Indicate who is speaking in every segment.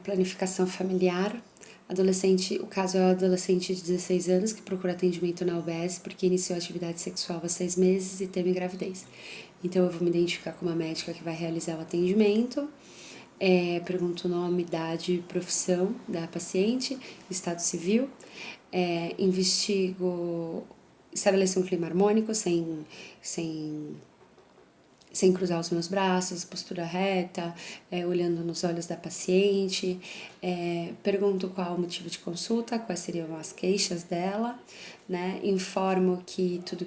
Speaker 1: Planificação familiar. O caso é o adolescente de 16 anos que procura atendimento na UBS porque iniciou atividade sexual há 6 meses e teve gravidez. Então eu vou me identificar com uma médica que vai realizar o atendimento. Pergunto o nome, idade, profissão da paciente, estado civil. Investigo, estabeleço um clima harmônico, sem cruzar os meus braços, postura reta, olhando nos olhos da paciente, pergunto qual o motivo de consulta, quais seriam as queixas dela, né? Informo que tudo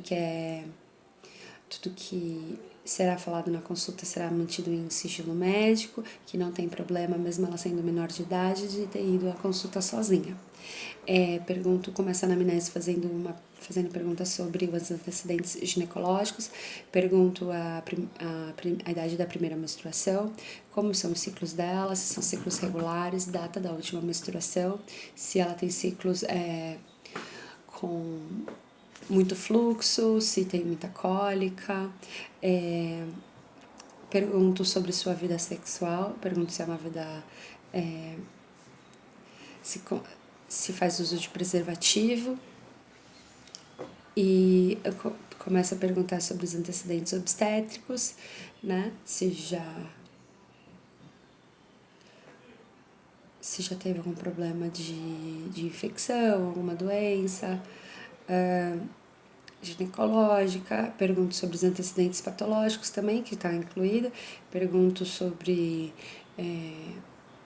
Speaker 1: que será falado na consulta será mantido em sigilo médico, que não tem problema, mesmo ela sendo menor de idade, de ter ido à consulta sozinha. Começo a anamnese fazendo perguntas sobre os antecedentes ginecológicos, pergunto a idade da primeira menstruação, como são os ciclos dela, se são ciclos regulares, data da última menstruação, se ela tem ciclos com muito fluxo, se tem muita cólica, pergunto sobre sua vida sexual, pergunto se é uma vida... se faz uso de preservativo, e eu começo a perguntar sobre os antecedentes obstétricos, né? Se já teve algum problema de infecção, alguma doença ginecológica. Pergunto sobre os antecedentes patológicos também, que está incluída. Pergunto sobre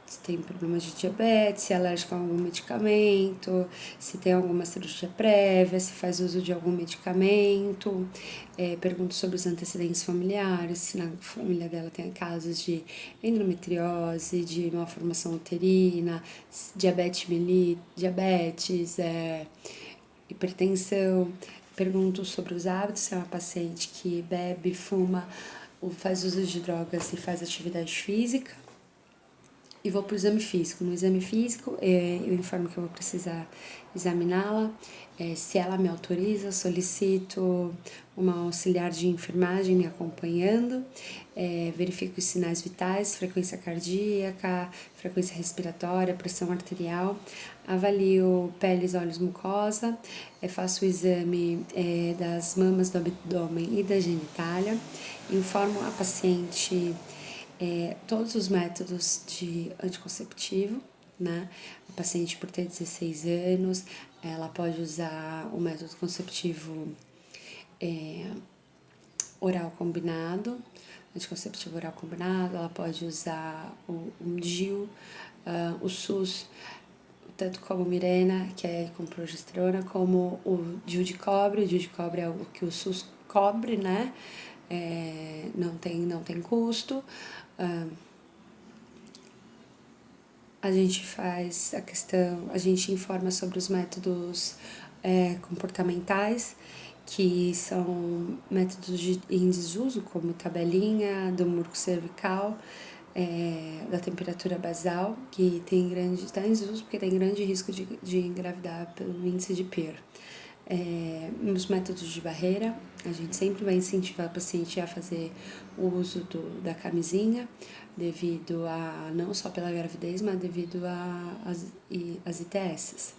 Speaker 1: se tem problema de diabetes, se é alérgico a algum medicamento, se tem alguma cirurgia prévia, se faz uso de algum medicamento. Pergunto sobre os antecedentes familiares, se na família dela tem casos de endometriose, de malformação uterina, diabetes, hipertensão. Pergunto sobre os hábitos, se é uma paciente que bebe, fuma, ou faz uso de drogas e faz atividade física. E vou para o exame físico. No exame físico, eu informo que eu vou precisar examiná-la. Se ela me autoriza, solicito uma auxiliar de enfermagem me acompanhando. Verifico os sinais vitais, frequência cardíaca, frequência respiratória, pressão arterial. Avalio peles, olhos, mucosa. Faço o exame das mamas, do abdômen e da genitália. Informo a paciente todos os métodos de anticonceptivo, né? A paciente, por ter 16 anos, ela pode usar o método conceptivo oral combinado, anticonceptivo oral combinado, ela pode usar o DIU, o SUS, tanto como Mirena, que é com progesterona, como o DIU de cobre. O DIU de cobre é o que o SUS cobre, né? Não tem custo. A gente faz a gente informa sobre os métodos comportamentais, que são métodos em desuso, como tabelinha, do murco cervical, da temperatura basal, que está em desuso porque tem grande risco de engravidar pelo índice de PIR. Os métodos de barreira, a gente sempre vai incentivar a paciente a fazer o uso da camisinha, devido a, não só pela gravidez, mas devido às ITS.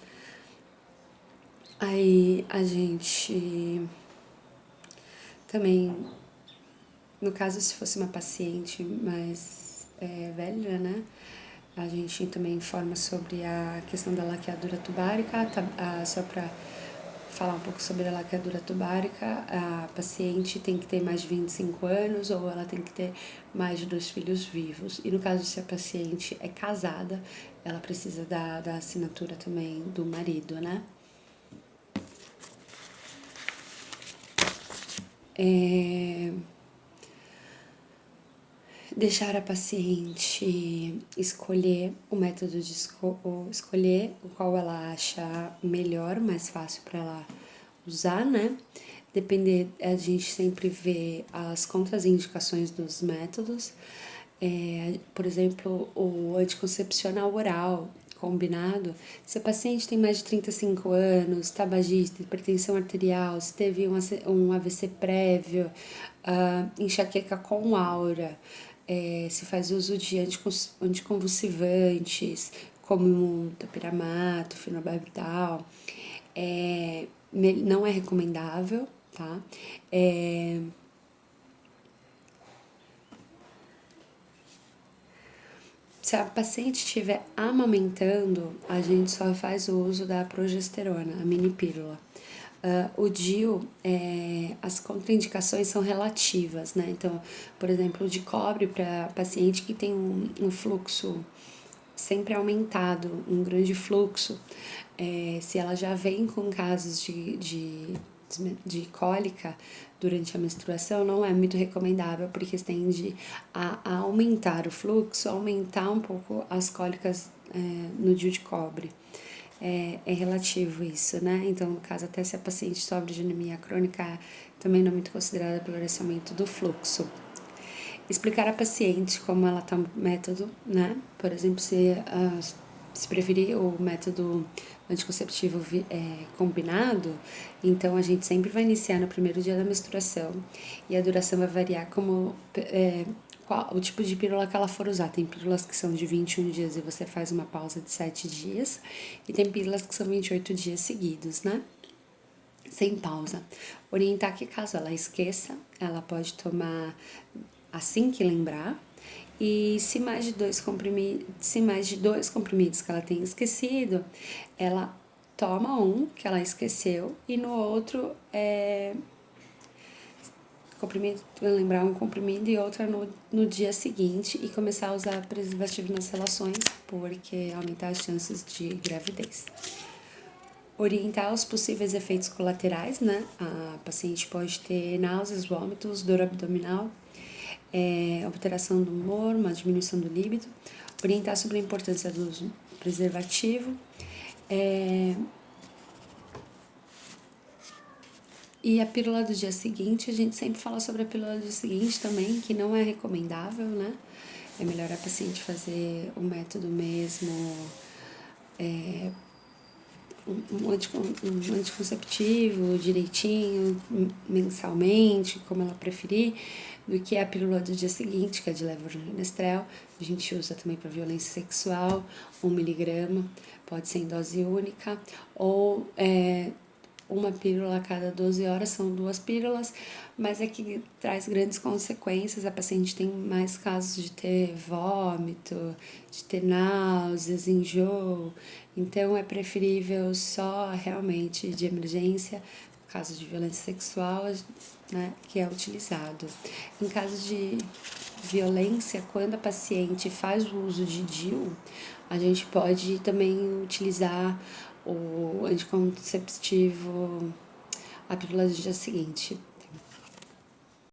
Speaker 1: Aí a gente também, no caso, se fosse uma paciente mais velha, né, a gente também informa sobre a questão da laqueadura tubárica, só para falar um pouco sobre a laqueadura tubárica. A paciente tem que ter mais de 25 anos ou ela tem que ter mais de 2 filhos vivos. E no caso, se a paciente é casada, ela precisa da assinatura também do marido, né? Deixar a paciente escolher o método de escolher o qual ela acha melhor, mais fácil para ela usar, né? A gente sempre vê as contraindicações dos métodos. Por exemplo, o anticoncepcional oral combinado, se a paciente tem mais de 35 anos, tabagista, hipertensão arterial, se teve um AVC prévio, enxaqueca com aura, se faz uso de anticonvulsivantes, como topiramato, fenobarbital, não é recomendável, tá? Se a paciente estiver amamentando, a gente só faz o uso da progesterona, a mini pílula. O DIU, as contraindicações são relativas, né? Então, por exemplo, o de cobre para paciente que tem um fluxo sempre aumentado, um grande fluxo, se ela já vem com casos de cólica durante a menstruação, não é muito recomendável, porque tende a aumentar o fluxo, aumentar um pouco as cólicas no DIU de cobre. É relativo isso, né? Então, no caso, até se a paciente sofre de anemia crônica, também não é muito considerada pelo aumento do fluxo. Explicar à paciente como ela toma o método, né? Por exemplo, se preferir o método anticonceptivo combinado, então a gente sempre vai iniciar no primeiro dia da menstruação e a duração vai variar como o tipo de pílula que ela for usar. Tem pílulas que são de 21 dias e você faz uma pausa de 7 dias, e tem pílulas que são 28 dias seguidos, né? Sem pausa. Orientar que caso ela esqueça, ela pode tomar assim que lembrar. E se mais de dois comprimidos que ela tenha esquecido, ela toma um que ela esqueceu e no outro comprimido, lembrar um comprimido e outra no dia seguinte, e começar a usar preservativo nas relações, porque aumentar as chances de gravidez. Orientar os possíveis efeitos colaterais, né? A paciente pode ter náuseas, vômitos, dor abdominal, alteração do humor, uma diminuição do líbido. Orientar sobre a importância do uso preservativo. E a pílula do dia seguinte, a gente sempre fala sobre a pílula do dia seguinte também, que não é recomendável, né? É melhor a paciente fazer o método mesmo, um anticonceptivo direitinho, mensalmente, como ela preferir, do que a pílula do dia seguinte, que é de levonorgestrel. A gente usa também para violência sexual, 1 miligrama, pode ser em dose única, ou uma pílula a cada 12 horas, são 2 pílulas, mas é que traz grandes consequências. A paciente tem mais casos de ter vômito, de ter náuseas, enjoo, então é preferível só realmente de emergência, caso de violência sexual, né, que é utilizado. Em caso de violência, quando a paciente faz o uso de DIU, a gente pode também utilizar o anticonceptivo, a pílula do dia seguinte.